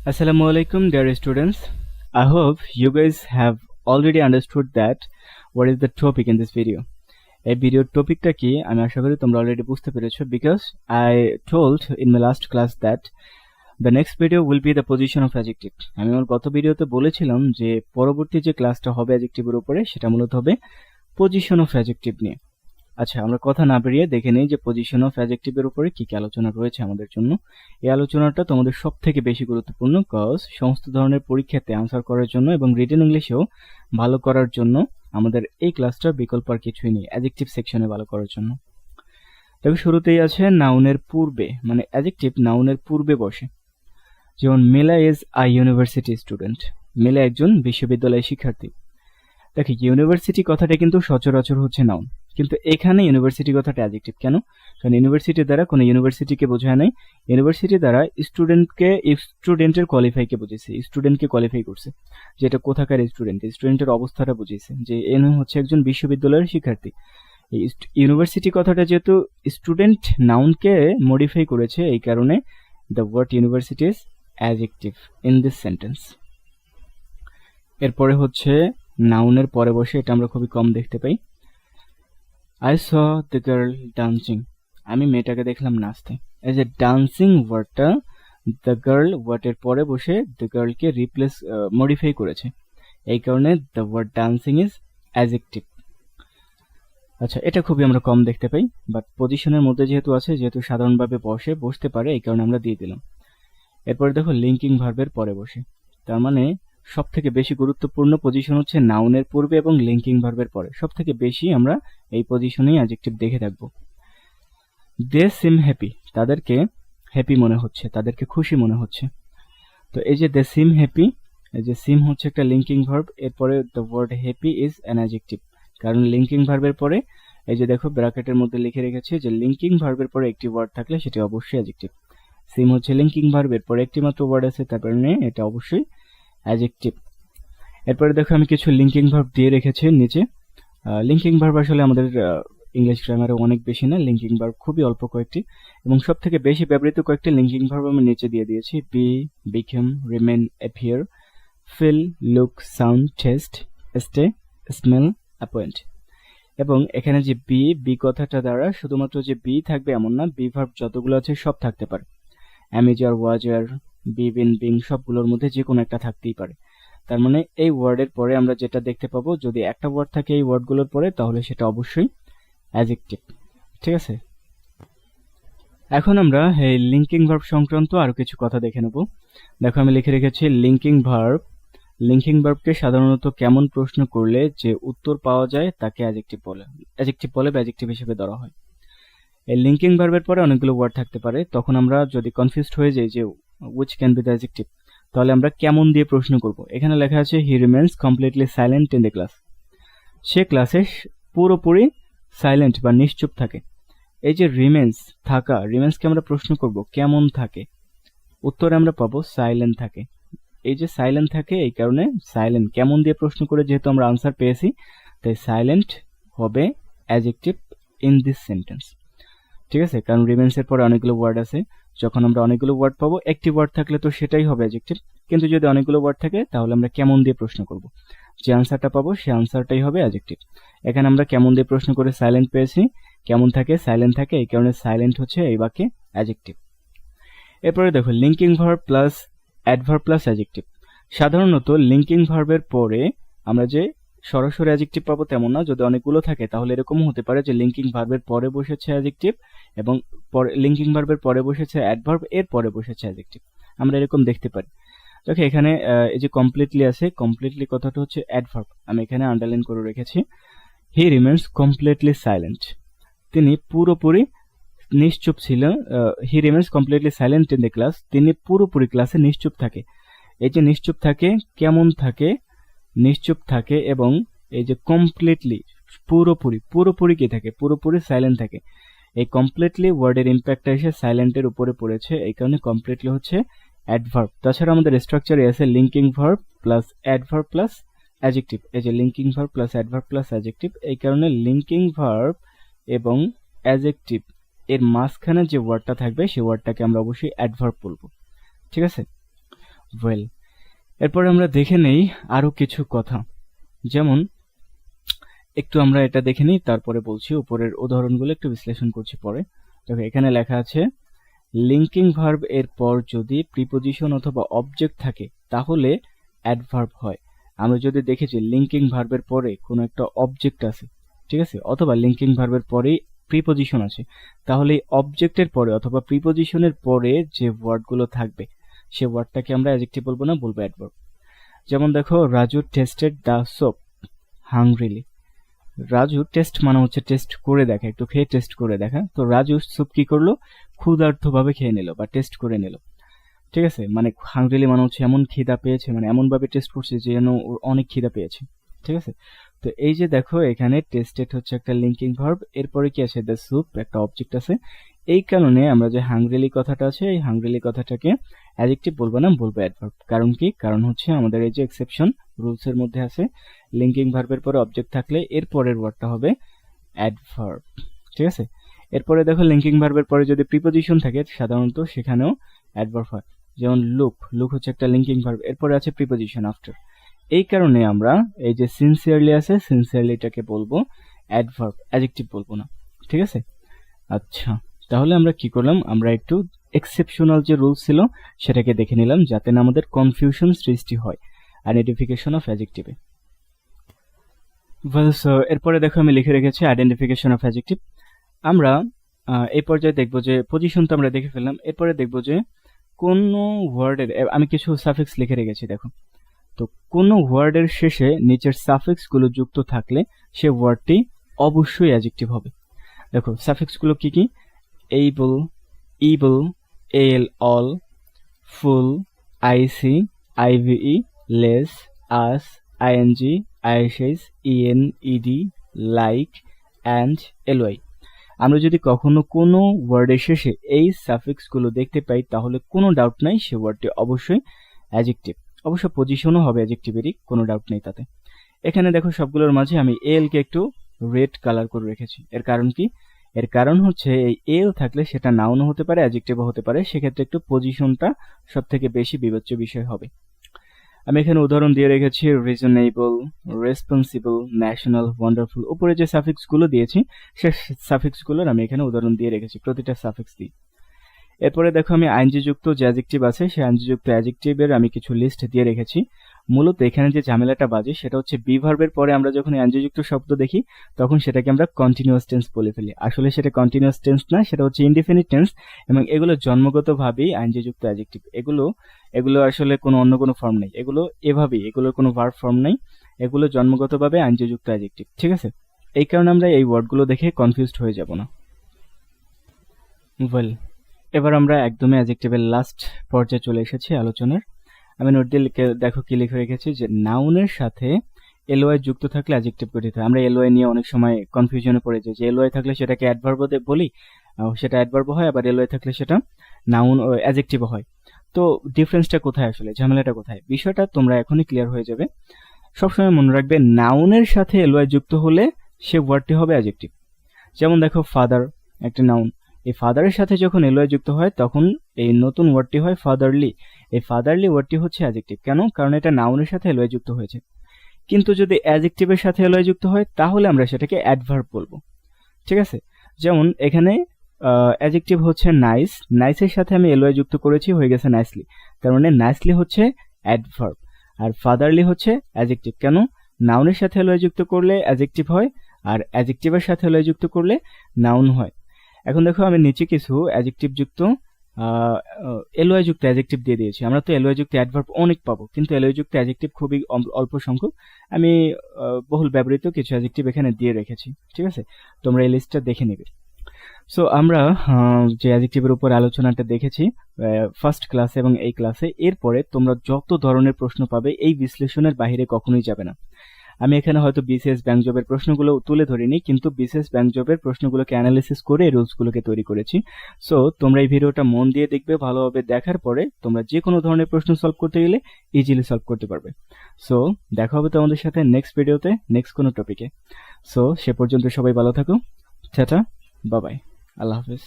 Assalamu alaikum, dear students. I hope you guys have already understood that what is the topic in this video. এই ভিডিওর টপিকটা কি আমি আশা করি তোমরা অলরেডি বুঝতে পেরেছো because I told in my last class that the next video will be the position of adjective. আমি আমার গত ভিডিওতে বলেছিলাম যে পরবর্তী যে ক্লাসটা হবে অ্যাডজেক্টিভের উপরে সেটা মূলত হবে পজিশন অফ অ্যাডজেক্টিভ নিয়ে। আচ্ছা, আমরা কথা না বেরিয়ে দেখে নেই যে পজিশন অফ অ্যাডজেক্টিভের উপরে কি কি আলোচনা রয়েছে আমাদের জন্য। এই আলোচনাটা তোমাদের সবথেকে বেশি গুরুত্বপূর্ণ কজ সমস্ত ধরনের পরীক্ষাতে আনসার করার জন্য এবং রিটেন ইংলিশেও ভালো করার জন্য আমাদের এই ক্লাসটা বিকল্প আর কিছুই নেই অ্যাডজেক্টিভ সেকশনে ভালো করার জন্য। তবে শুরুতেই আছে নাউনের পূর্বে, মানে অ্যাডজেক্টিভ নাউনের পূর্বে বসে। যেমন মেলা ইজ আ ইউনিভার্সিটি স্টুডেন্ট, মেলা একজন বিশ্ববিদ্যালয়ের শিক্ষার্থী। দেখো ইউনিভার্সিটি কথাটা কিন্তু সচরাচর হচ্ছে নাউন, কিন্তু এখানে ইউনিভার্সিটি কথাটা অ্যাডজেক্টিভ কেন? কারণ ইউনিভার্সিটি দ্বারা কোনো ইউনিভার্সিটিকে বোঝায় নাই, ইউনিভার্সিটি দ্বারা স্টুডেন্টের কোয়ালিফাইকে বুঝেছে, স্টুডেন্টকে কোয়ালিফাই করছে, যে এটা কোথাকার স্টুডেন্টের অবস্থাটা বুঝেছে, যে এন হচ্ছে একজন বিশ্ববিদ্যালয়ের শিক্ষার্থী। এই ইউনিভার্সিটি কথাটা যেহেতু স্টুডেন্ট নাউনকে মডিফাই করেছে, এই কারণে the word university is adjective in this sentence. এরপরে হচ্ছে নাউনের পরে বসে, এটা আমরা খুবই কম দেখতে পাই। I saw the girl dancing, আমি মেয়েটাকে দেখলাম নাচতে। এই যে ডান্সিং ওয়ার্ডটা দ্য গার্ল ওয়ার্ডের পরে বসে দ্য গার্লকে রিপ্লেস মডিফাই করেছে, এই কারণে the word dancing is adjective. আচ্ছা, এটা খুবই আমরা কম দেখতে পাই, বাট পজিশনের মধ্যে যেহেতু আছে, যেহেতু সাধারণভাবে বসতে পারে, এই কারণে আমরা দিয়ে দিলাম। এরপরে দেখো লিঙ্কিং ভার্বের পরে বসে, তার মানে সব থেকে বেশি গুরুত্বপূর্ণ পজিশন হচ্ছে নাউনের পূর্বে এবং লিঙ্কিং ভার্বের পরে। সব থেকে বেশি আমরা এই পজিশনেই অ্যাডজেক্টিভ দেখে থাকবো। দে সিম হ্যাপি, তাদেরকে হ্যাপি মনে হচ্ছে, তাদেরকে খুশি মনে হচ্ছে। তো এই যে দে সিম হ্যাপি, এই যে সিম হচ্ছে একটা লিঙ্কিং ভার্ব, এরপরে the word happy is an adjective. কারণ লিঙ্কিং ভার্বের পরে এই যে দেখো ব্র্যাকেটের মধ্যে লিখে রেখেছে যে লিঙ্কিং ভার্বের পরে একটি ওয়ার্ড থাকলে সেটি অবশ্যই অ্যাডজেক্টিভ। সিম হচ্ছে লিঙ্কিং ভার্বের পরে একটি মাত্র ওয়ার্ড আছে, তার কারণে এটা অবশ্যই অ্যাডজেক্টিভ। এরপরে দেখো আমি কিছু লিঙ্কিং ভার্ব দিয়ে রেখেছি নিচে। লিঙ্কিং ভার্ব আসলে আমাদের ইংলিশ গ্রামারে অনেক বেশি না, লিঙ্কিং ভার্ব খুবই অল্প কয়েকটি, এবং সব থেকে বেশি ব্যবহৃত কয়েকটি লিঙ্কিং ভার্ব আমি নিচে দিয়ে দিয়েছি। Be, become, remain, appear, feel, look, sound, taste, stay, smell, appoint. এবং এখানে যে বি কথাটা দ্বারা শুধুমাত্র যে বি থাকবে এমন না, বি ভার্ব যতগুলো আছে সব থাকতে পারে। অ্যামেজার, ওয়াজার, বি, বিন, বিং সবগুলোর মধ্যে যে কোনো একটা থাকতেই পারে। তার মানে এই ওয়ার্ডের পরে আমরা যেটা দেখতে পাবো, যদি একটা ওয়ার্ড থাকে এই ওয়ার্ডগুলোর পরে, তাহলে সেটা অবশ্যই অ্যাডজেক্টিভ। ঠিক আছে, এখন আমরা এই লিঙ্কিং ভার্ব সংক্রান্ত আরো কিছু কথা দেখে নেব। দেখো আমি লিখে রেখেছি লিঙ্কিং ভার্ব। লিঙ্কিং ভার্বকে সাধারণত কেমন প্রশ্ন করলে যে উত্তর পাওয়া যায় তাকে অ্যাডজেক্টিভ বলে বা অ্যাডজেক্টিভ হিসেবে ধরা হয়। এই লিঙ্কিং ভার্বের পরে অনেকগুলো ওয়ার্ড থাকতে পারে, তখন আমরা যদি কনফিউজড হয়ে যাই যে which can be the adjective, তাহলে আমরা কেমন দিয়ে প্রশ্ন করব। এখানে লেখা আছে he remains completely silent in the class, সে ক্লাসে পুরোপুরি সাইলেন্ট বা নিশ্চুপ থাকে। এই যে রিমেন্স থাকা, রিমেন্সকে আমরা প্রশ্ন করব কেমন থাকে, উত্তরে আমরা পাবো সাইলেন্ট থাকে। এই যে সাইলেন্ট থাকে, এই কারণে সাইলেন্ট কেমন দিয়ে প্রশ্ন করে যেহেতু আমরা আনসার পেয়েছি, তাই সাইলেন্ট হবে অ্যাডজেক্টিভ ইন দিস সেন্টেন্স। ঠিক আছে, কারণ রিমেন্সের পরে অনেকগুলো ওয়ার্ড আছে, যখন আমরা অনেকগুলো ওয়ার্ড পাবো, একটি ওয়ার্ড থাকলে তো সেটাই হবে অ্যাডজেক্টিভ, কিন্তু যদি অনেকগুলো ওয়ার্ড থাকে তাহলে আমরা কেমন দিয়ে প্রশ্ন করব, যে আনসারটা পাবো সে আনসারটাই হবে অ্যাডজেক্টিভ। এখানে আমরা কেমন দিয়ে প্রশ্ন করে সাইলেন্ট পেয়েছি, কেমন থাকে সাইলেন্ট থাকে, এই কারণে সাইলেন্ট হচ্ছে এই বাক্যে অ্যাডজেক্টিভ। এরপরে দেখো linking verb plus adverb plus adjective. সাধারণত লিঙ্কিং ভার্বের পরে আমরা যে সরাসরি অ্যাডজেক্টিভ পাবো তেমন না, যদি অনেকগুলো থাকে তাহলে এরকমও হতে পারে যে লিঙ্কিং ভার্বের পরে বসেছে অ্যাডজেক্টিভ এবং লিঙ্কিং ভার্বের পরে বসেছে অ্যাডভার্ব, এর পরে বসেছে অ্যাডজেক্টিভ, আমরা এরকম দেখতে পারি। দেখো এখানে এই যে কমপ্লিটলি আছে, কমপ্লিটলি কথাটা হচ্ছে অ্যাডভার্ব, আমি এখানে আন্ডারলাইন করে রেখেছি। হি রিমেন্স কমপ্লিটলি সাইলেন্ট, তিনি পুরোপুরি নিশ্চুপ ছিল। He remains completely silent in the class, তিনি পুরোপুরি ক্লাসে নিশ্চুপ থাকে। এই যে নিশ্চুপ থাকে, কেমন থাকে, নিশ্চুপ থাকে, এবং এই যে কমপ্লিটলি পুরোপুরি কি থাকে, পুরোপুরি সাইলেন্ট থাকে। এই কমপ্লিটলি ওয়ার্ডের ইম্প্যাক্টটা এসে সাইলেন্টের উপরে পড়েছে, এই কারণে কমপ্লিটলি হচ্ছে অ্যাডভার্ব। তাছাড়া আমাদের স্ট্রাকচারে আছে linking verb plus adverb plus adjective. এই যে linking verb plus adverb plus adjective, এই কারণে লিঙ্কিং ভার্ব এবং অ্যাডজেক্টিভ এর মাঝখানে যে ওয়ার্ডটা থাকবে সেই ওয়ার্ডটাকে আমরা অবশ্যই অ্যাডভার্ব বলবো। ঠিক আছে, ওয়েল, এরপর আমরা দেখে নেই আরো কিছু কথা, যেমন একটু আমরা এটা দেখে নিই, তারপরে বলছি। উপরের উদাহরণগুলো একটু বিশ্লেষণ করছি পরে। দেখো এখানে লেখা আছে লিঙ্কিং ভার্ব এর পর যদি প্রিপোজিশন অথবা অবজেক্ট থাকে তাহলে অ্যাডভার্ব হয়। আমরা যদি দেখেছি লিঙ্কিং ভার্বের পরে কোনো একটা অবজেক্ট আছে, ঠিক আছে, অথবা লিঙ্কিং ভার্বের পরেই প্রিপোজিশন আছে, তাহলে এই অবজেক্টের পরে অথবা প্রিপোজিশনের পরে যে ওয়ার্ডগুলো থাকবে সে ওয়ার্ডটাকে আমরা অ্যাডজেক্টিভ বলবো না, বলবো অ্যাডভার্ব। যেমন দেখো Raju tasted the soap hungrily. Raju taste মানে হচ্ছে টেস্ট করে দেখা, একটু খেয়ে টেস্ট করে দেখা। তো রাজু স্যুপ কি করলো, ক্ষুধার্ত ভাবে খেয়ে নিল বা টেস্ট করে নিল, ঠিক আছে। মানে হাংরিলি মানে হচ্ছে এমন খিদা পেয়েছে, মানে এমন ভাবে টেস্ট করছে যে যেন ওর অনেক খিদা পেয়েছে, ঠিক আছে। তো এই যে দেখো এখানে টেস্টেড হচ্ছে একটা লিঙ্কিং ভার্ব, এরপরে কি আছে, দ্য স্যুপ একটা অবজেক্ট আছে। এই কারণে আমরা যে হাংরিলি কথাটা আছে, এই হাংরিলি কথাটাকে অ্যাডজেক্টিভ বলবো না, বলবো অ্যাডভার্ব। কারণ কি, কারণ হচ্ছে আমাদের এই যে এক্সেপশন রুলস এর মধ্যে আছে লিঙ্কিং ভার্বের পরে অবজেক্ট থাকলে এর পরের ওয়ার্ডটা হবে অ্যাডভার্ব, ঠিক আছে। এরপরে দেখো লিঙ্কিং ভার্বের পরে যদি প্রিপোজিশন থাকে সাধারণত সেখানেও অ্যাডভার্ব হয়। যেমন লুক, লুক হচ্ছে একটা লিঙ্কিং ভার্ব, এরপরে আছে প্রিপোজিশন আফটার। এই কারণে আমরা এই যে সিনসিয়ারলি আছে, সিনসিয়ারলিটাকে বলবো অ্যাডভার্ব, অ্যাডজেক্টিভ বলবো না, ঠিক আছে। আচ্ছা, তাহলে আমরা কি করলাম, আমরা একটু এক্সেপশনাল যে রুলস ছিল সেটাকে দেখে নিলাম যাতে না আমাদের কনফিউশন সৃষ্টি হয় আইডেন্টিফিকেশন অফ অ্যাডজেক্টিভে। এরপরে দেখো আমি লিখে রেখেছি আইডেন্টিফিকেশন অফ অ্যাডজেক্টিভ। আমরা এই পর্যায়ে দেখবো যে পজিশন তো আমরা দেখে ফেললাম, এরপরে দেখবো যে কোন ওয়ার্ডের, আমি কিছু সাফিক্স লিখে রেখেছি দেখো। তো কোন ওয়ার্ডের শেষে নিচের সাফিক্স গুলো যুক্ত থাকলে সে ওয়ার্ডটি অবশ্যই অ্যাডজেক্টিভ হবে। দেখো সাফিক্স গুলো কি কি, able, ible, el, al, ful, IC, IVE, less, ous, ING, ISS, EN, ED, like, and, LY. আমরা যদি কখনো কোনো ওয়ার্ডের শেষে এই সাফিক্স গুলো দেখতে পাই তাহলে কোনো ডাউট নাই সে ওয়ার্ডটি অবশ্যই অ্যাডজেক্টিভ। অবশ্য পজিশনও হবে অ্যাডজেক্টিভেরই, কোনো ডাউট নেই তাতে। এখানে দেখো সবগুলোর মাঝে আমি এল কে একটু রেড কালার করে রেখেছি। এর কারণ কি, এর কারণ হচ্ছে এই এল থাকলে সেটা নাউনও হতে পারে অ্যাডজেক্টিভও হতে পারে, সেক্ষেত্রে একটু পজিশনটা সব থেকে বেশি বিবেচ্য বিষয় হবে। আমি এখানে উদাহরণ দিয়ে রেখেছি রিজনেবল, রেসপন্সিবল, ন্যাশনাল, ওয়ান্ডারফুল। উপরে যে সাফিক্স গুলো দিয়েছি সে সাফিক্স গুলোর আমি এখানে উদাহরণ দিয়ে রেখেছি, প্রতিটা সাফিক্স দিই। এরপরে দেখো আমি আইএনজি যুক্ত যে অ্যাডজেক্টিভ আছে সেই আইএনজি যুক্ত অ্যাডজেক্টিভের আমি কিছু লিস্ট দিয়ে রেখেছি। মূলত এখানে যে ঝামেলাটা বাজে সেটা হচ্ছে বি ভার্বের পরে আমরা যখন আইএনজি যুক্ত শব্দ দেখি তখন সেটাকে আমরা কন্টিনিউয়াস টেন্স বলে ফেলি। আসলে সেটা কন্টিনিউয়াস টেন্স না, সেটা হচ্ছে ইনডিফিনিট টেন্স, এবং এগুলো জন্মগতভাবেই আইএনজি যুক্ত অ্যাডজেক্টিভ। এগুলো আসলে কোনো অন্য কোনো ফর্ম নেই, এগুলো এভাবেই, এগুলোর কোনো ভার্ব ফর্ম নেই, এগুলো জন্মগতভাবে আইএনজি যুক্ত অ্যাডজেক্টিভ, ঠিক আছে। এই কারণে আমরা এই ওয়ার্ডগুলো দেখে কনফিউজড হয়ে যাব না। ওয়েল, এবার আমরা একদমই অ্যাডজেক্টিভের লাস্ট পর্যায়ে চলে এসেছি আলোচনার। আমি নোট দিয়ে দেখো কি লিখে রেখেছি যে নাউনের সাথে এলওয়াই যুক্ত থাকলে অ্যাডজেক্টিভ গঠিত হয়। আমরা এলওয়াই নিয়ে অনেক সময় কনফিউশনে পড়ে যাই যে এলওয়াই থাকলে সেটাকে অ্যাডভার্ব বলি, সেটা অ্যাডভার্ব হয়, আবার এলওয়াই থাকলে সেটা নাউন অ্যাডজেক্টিভ হয়। তো ডিফারেন্সটা কোথায়, আসলে ঝামেলাটা কোথায়, বিষয়টা তোমরা এখনই ক্লিয়ার হয়ে যাবে। সবসময় মনে রাখবে নাউনের সাথে এলওয়াই যুক্ত হলে সে ওয়ার্ডটি হবে অ্যাডজেক্টিভ। যেমন দেখো ফাদার একটা নাউন, এই ফাদারের সাথে যখন এলওয়াই যুক্ত হয় তখন এই নতুন ওয়ার্ডটি হয় ফাদারলি। এই ফাদারলি ওয়ার্ডটি হচ্ছে অ্যাডজেক্টিভ, কেন, কারণ এটা নাউনের সাথে এলওয়াই যুক্ত হয়েছে। কিন্তু যদি অ্যাডজেক্টিভের সাথে এলওয়াই যুক্ত হয় তাহলে আমরা সেটাকে অ্যাডভার্ব বলবো, ঠিক আছে। যেমন এখানে অ্যাডজেক্টিভ হচ্ছে নাইস, নাইসের সাথে আমি এলওয়াই যুক্ত করেছি, হয়ে গেছে নাইসলি, তার মানে নাইসলি হচ্ছে অ্যাডভার্ব। আর ফাদারলি হচ্ছে অ্যাডজেক্টিভ, কেন, নাউনের সাথে এলওয়াই যুক্ত করলে অ্যাডজেক্টিভ হয়, আর অ্যাডজেক্টিভের সাথে এলওয়াই যুক্ত করলে নাউন হয়। এখন দেখো আমি নিচে কিছু অ্যাডজেক্টিভ যুক্ত এলওয়াই যুক্ত অ্যাডজেক্টিভ দিয়ে দিয়েছি। আমরা তো এলওয়াই যুক্ত অ্যাডভার্ব অনেক পাবো, কিন্তু এলওয়াই যুক্ত অ্যাডজেক্টিভ খুবই অল্প সংখ্যক। আমি বহুল ব্যবহৃত কিছু অ্যাডজেক্টিভ এখানে দিয়ে রেখেছি, ঠিক আছে, তোমরা এই লিস্টটা দেখে নেবে। সো আমরা যে অ্যাডজেক্টিভের উপর আলোচনাটা দেখেছি ফার্স্ট ক্লাসে এবং এই ক্লাসে, এরপরে তোমরা যত ধরনের প্রশ্ন পাবে এই বিশ্লেষণের বাইরে কখনোই যাবে না। আমি এখানে হয়তো বিসিএস ব্যাংক জবের প্রশ্নগুলো তুলে ধরিনি, কিন্তু বিসিএস ব্যাংক জবের প্রশ্নগুলোকে অ্যানালিসিস করে এই রুলসগুলোকে তৈরি করেছি। সো তোমরা এই ভিডিওটা মন দিয়ে দেখবে, ভালোভাবে দেখার পরে তোমরা যে কোনো ধরনের প্রশ্ন সলভ করতে গেলে ইজিলি সলভ করতে পারবে। সো দেখা হবে তোমাদের সাথে নেক্সট ভিডিওতে, নেক্সট কোনো টপিকে। সো সে পর্যন্ত সবাই ভালো থাকো, টাটা, বাই বাই, আল্লাহ হাফেজ।